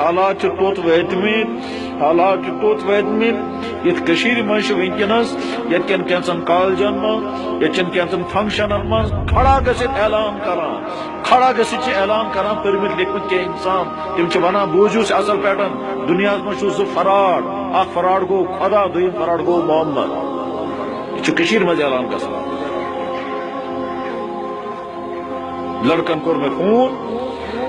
حالات توت ویتمت یت کشیر مش ونکس یتکن کینچن کالجن من یتکن کینچن فنکشنن من کھڑا گژھت اعلان کران پرمت لیکمت کی انسان تم ونان بوزو اصل پہ دنیا مجھ فراڈ اخ فراڈ گو خدا دویم فراڈ گو محمد یہ کشیر مز اعلان گژھان لڑکن کور میں فون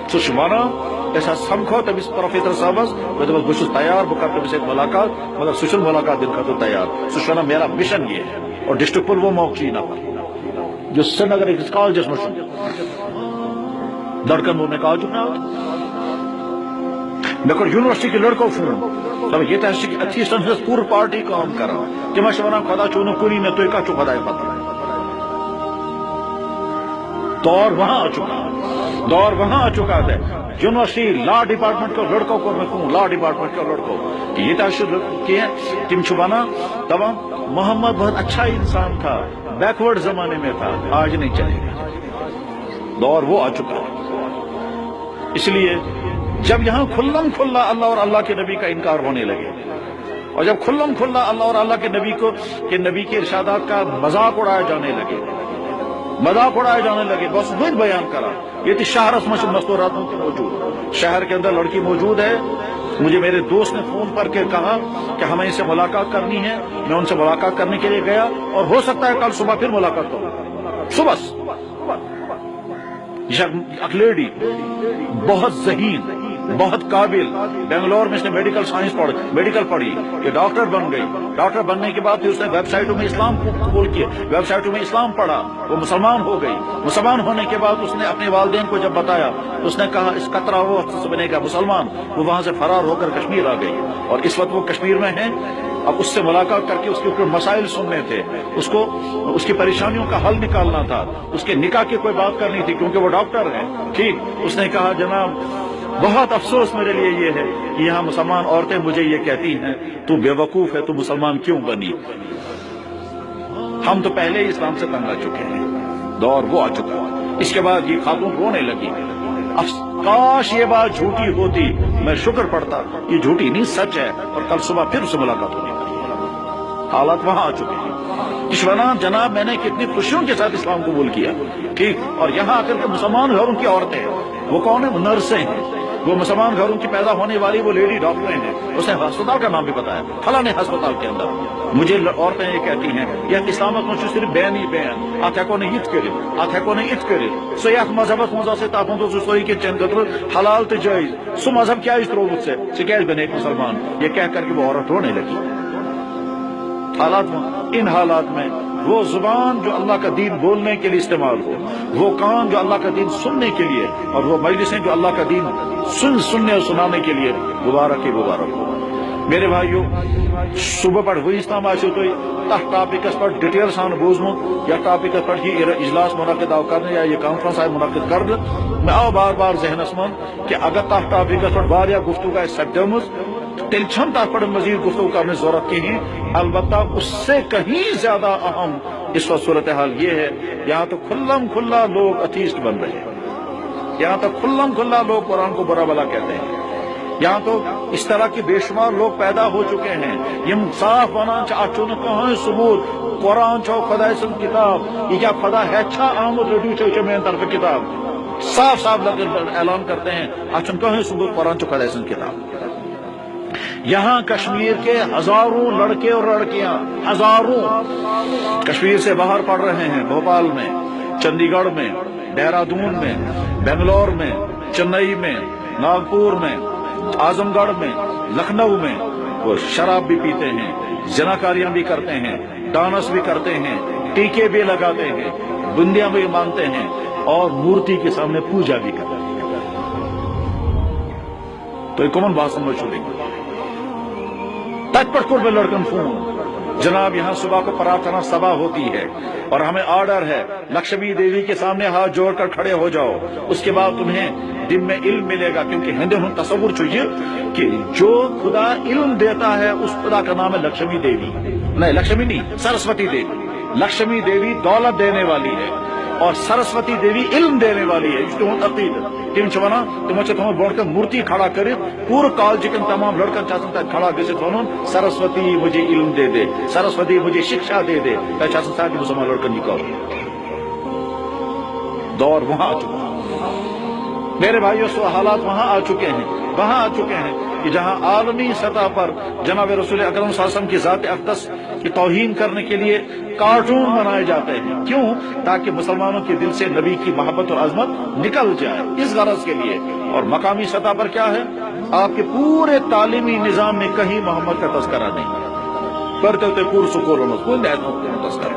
سہ ونان اس سمکھو تمس پروفیسر صاحبس میں بس تیار بہ کر تمس ملاقات مگر سہ ملاقات دن خاطر تیار سہ ونان میرا مشن یہ ہے اور ڈسٹرکٹ پلوامہ چی نفر جو سری نگر أکس کالجس مجھ لڑکن وون مے کالج ناو مے کور یونیورسٹی کے لڑکوں فون دپ یہ ایتھیسٹن ہز پور پارٹی کام کران تم ونان خدا چون کُنی نہ تھی کت خدا پتہ دور وہاں آ چکا ہے یونیورسٹی لا ڈپارٹمنٹ کے لڑکوں کو میں کہوں لا ڈپارٹمنٹ کے لڑکوں یہ تم ونان دپان محمد بہت اچھا انسان تھا بیکورڈ زمانے میں تھا آج نہیں چلے گا دور وہ آ چکا ہے اس لیے جب یہاں کھلم کھلا اللہ اور اللہ کے نبی کا انکار ہونے لگے اور جب کھلم کھلا اللہ اور اللہ کے نبی کے ارشادات کا مذاق اڑائے جانے لگے بس خود بیان کرا یہ تھی شہرس مش مستوراتوں کی موجود شہر کے اندر لڑکی موجود ہے مجھے میرے دوست نے فون پر کے کہا کہ ہمیں ان سے ملاقات کرنی ہے میں ان سے ملاقات کرنے کے لیے گیا اور ہو سکتا ہے کل صبح پھر ملاقات کروں صبح ایک لیڈی بہت ذہین بہت قابل بنگلور میں اس نے میڈیکل سائنس میڈیکل پڑھی یہ ڈاکٹر بن گئی ڈاکٹر بننے کے بعد پھر اس نے ویب سائٹوں میں اسلام کو قبول کیا ویب سائٹوں میں اسلام پڑھا وہ مسلمان ہو گئی مسلمان ہونے کے بعد اس نے اپنے والدین کو جب بتایا تو اس نے کہا اس قطرہ وہ بنے گا مسلمان وہ وہاں سے فرار ہو کر کشمیر آ گئی اور اس وقت وہ کشمیر میں ہیں اب اس سے ملاقات کر کے اس کے اوپر مسائل سننے تھے اس کو اس کی پریشانیوں کا حل نکالنا تھا اس کے نکاح کی کوئی بات کرنی تھی کیونکہ وہ ڈاکٹر ہیں ٹھیک اس نے کہا جناب بہت افسوس میرے لیے یہ ہے کہ یہاں مسلمان عورتیں مجھے یہ کہتی ہیں تو بے وقوف ہے تو مسلمان کیوں بنی ہم تو پہلے ہی اسلام سے تنگ آ چکے ہیں دور وہ آ چکا اس کے بعد یہ خاتون رونے لگی کاش یہ بات جھوٹی ہوتی میں شکر پڑتا یہ جھوٹی نہیں سچ ہے اور کل صبح پھر اس سے ملاقات ہونے لگی حالات وہاں آ چکے ہیں اشونا جناب میں نے کتنی خوشیوں کے ساتھ اسلام قبول کیا ٹھیک اور یہاں آ کر کے مسلمان گھروں کی عورتیں وہ کون ہیں وہ نرسیں ہیں وہ مسلمان گھروں کی پیدا ہونے والی وہ لیڈی ڈاکٹر ہیں اس نے ہسپتال کا نام بھی بتایا فلاں ہسپتال کے اندر مجھے عورتیں یہ کہتی ہیں یہ اسلامت مجھ صرف بین ہی بین ات ہیکو نہیں ات کرت سو یت مذہبس مز تک سوری کہ چین خطر حلال تو جائز سو مذہب کیا تروت سے کیا بنے مسلمان یہ کہہ کر کے وہ عورت رونے لگی ان حالات میں وہ زبان جو اللہ کا دین بولنے کے لیے استعمال ہو وہ کان جو اللہ کا دین سننے کے لیے اور وہ مجلسیں جو اللہ کا دین سننے اور سنانے کے لیے مبارک ہو میرے بھائیو صبح پہ ونس تام آسو تھی تک ٹاپکس پہ ڈیٹیل سان بوزمت یا ٹاپکس پہ یہ اجلاس منعقد آو کرنے یا یہ کانفرنس آئی منعقد کرنے میں آو بار بار ذہنس من کہ اگر تک ٹاپکس پہ واریاہ گفتگو آئے سپدمز تیل چھن تک پہ مزید گفتگو کرنے ضرورت کہیں البتہ اس سے کہیں زیادہ اہم اس وقت صورتحال یہ ہے یہاں تو کھلم کھلا لوگ اتھیسٹ بن رہے ہیں یہاں تو کھلم کھلا لوگ قرآن کو برا بلا کہتے ہیں یہاں تو اس طرح کے بے شمار لوگ پیدا ہو چکے ہیں یم صاف ونان اچھو کہیں ثبوت قرآن چھو خدا سن کتاب یہ کیا خدا ہے چھا آمد رڈیو چھو میرے طرف کتاب صاف اعلان کرتے ہیں اچھو کہیں ثبوت قرآن چھو خدا سن کتاب یہاں کشمیر کے ہزاروں لڑکے اور لڑکیاں ہزاروں کشمیر سے باہر پڑھ رہے ہیں بھوپال میں چندی گڑھ میں دہرادون میں بنگلور میں چنئی میں ناگپور میں اعظم گڑھ میں لکھنؤ میں وہ شراب بھی پیتے ہیں زناکاریاں بھی کرتے ہیں ڈانس بھی کرتے ہیں ٹیکے بھی لگاتے ہیں بندیاں بھی مانگتے ہیں اور مورتی کے سامنے پوجا بھی کرتے ہیں تو یہ کمن بات سمجھ چھوڑیں گے تک پر کل میں لڑکن فون جناب یہاں صبح کو پرارتھنا سبھا ہوتی ہے اور ہمیں آرڈر ہے لکشمی دیوی کے سامنے ہاتھ جوڑ کر کھڑے ہو جاؤ اس کے بعد تمہیں دن میں علم ملے گا کیونکہ ہندو تصور چاہیے کہ جو خدا علم دیتا ہے اس خدا کا نام ہے لکشمی دیوی نہیں لکشمی نہیں سرسوتی دیوی لکشمی دیوی دولت دینے والی ہے اور سرسوتی دیوی علم دینے والی ہے اس کو عقید تم ونان تمو تمہیں برو کن مورتی کھڑا کر پور کالج کن تمام لڑکن تک کھڑا گھت ون سرسوتی مجھے علم دے دے، سرسوتی مجھے شکشا دے دے، سارے مسلمان لڑکن یہ کرو۔ دور وہاں آ چکا میرے بھائیوں، سو حالات وہاں آ چکے ہیں، وہاں آ چکے ہیں کہ جہاں عالمی سطح پر جناب رسول اکرم صلی اللہ علیہ وسلم کی ذات اقدس کی توہین کرنے کے لیے کارٹون بنائے جاتے ہیں۔ کیوں؟ تاکہ مسلمانوں کے دل سے نبی کی محبت اور عظمت نکل جائے، اس غرض کے لیے۔ اور مقامی سطح پر کیا ہے؟ آپ کے پورے تعلیمی نظام میں کہیں محمد کا تذکرہ نہیں، کرتے ہوتے پور سکولوں میں کوئی تذکرہ۔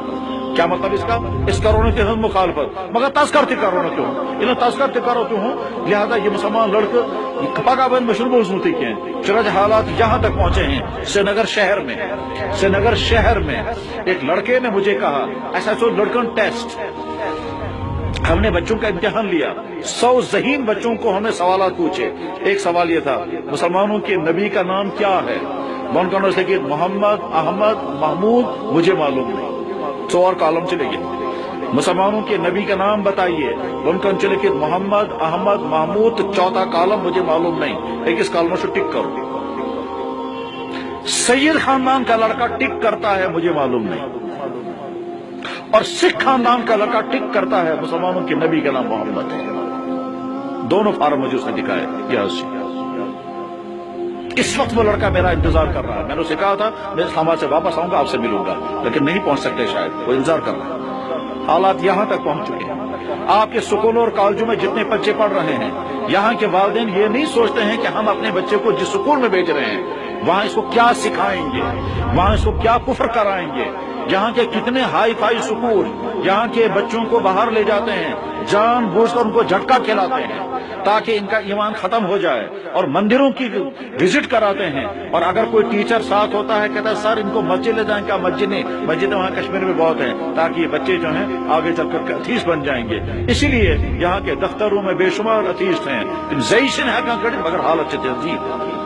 کیا مطلب اس کا؟ اس کرونے کے مخالفت، مگر تذکرتی کرونا کیوں؟ انہیں تذکرتی کرو کیوں ہوں؟ لہذا یہ مسلمان لڑکے پگا بند مشہور بوزنوتی کے ہیں۔ چنانچہ حالات یہاں تک پہنچے ہیں، سری نگر شہر میں ایک لڑکے نے مجھے کہا، ایسا سو لڑکن ٹیسٹ، ہم نے بچوں کا امتحان لیا، 100 ذہین بچوں کو ہم نے سوالات پوچھے۔ ایک سوال یہ تھا، مسلمانوں کے نبی کا نام کیا ہے؟ بنکانوں سے کہ محمد، احمد، محمود، مجھے معلوم نہیں۔ 100 اور کالم چلے گئے، مسلمانوں کے نبی کا نام بتائیے، بنکن چلے کہ محمد، احمد، محمود، چوتھا کالم مجھے معلوم نہیں، ایک اس کالم سے ٹک کرو۔ سید خاندان کا لڑکا ٹک کرتا ہے، مجھے معلوم نہیں، اور سکھ خاندان کا لڑکا ٹک کرتا ہے، مسلمانوں کے نبی کا نام محمد ہے۔ دونوں فارم مجھے اس نے دکھائے۔ اس وقت وہ لڑکا میرا انتظار کر رہا ہے، میں نے اسے کہا تھا میں اسلام آباد سے واپس آؤں گا، آپ سے ملوں گا، لیکن نہیں پہنچ سکتے، شاید وہ انتظار کر رہا ہے۔ حالات یہاں تک پہنچ چکے ہیں، آپ کے سکولوں اور کالجوں میں جتنے بچے پڑھ رہے ہیں، یہاں کے والدین یہ نہیں سوچتے ہیں کہ ہم اپنے بچے کو جس سکول میں بھیج رہے ہیں وہاں اس کو کیا سکھائیں گے، وہاں اس کو کیا کفر کرائیں گے۔ یہاں کے کتنے ہائی فائی سکول یہاں کے بچوں کو باہر لے جاتے ہیں، جان بوجھ کر ان کو جھٹکا کھلاتے ہیں تاکہ ان کا ایمان ختم ہو جائے، اور مندروں کی وزٹ کراتے ہیں، اور اگر کوئی ٹیچر ساتھ ہوتا ہے کہتا ہے سر ان کو مسجد لے جائیں، کیا مسجد نہیں، مسجد وہاں کشمیر میں بہت ہیں، تاکہ یہ بچے جو ہیں آگے چل کر اتھیس بن جائیں گے۔ اسی لیے یہاں کے دفتروں میں بے شمار اتھیسٹ ہیں، زیشن ہے مگر حالت سے تہذیب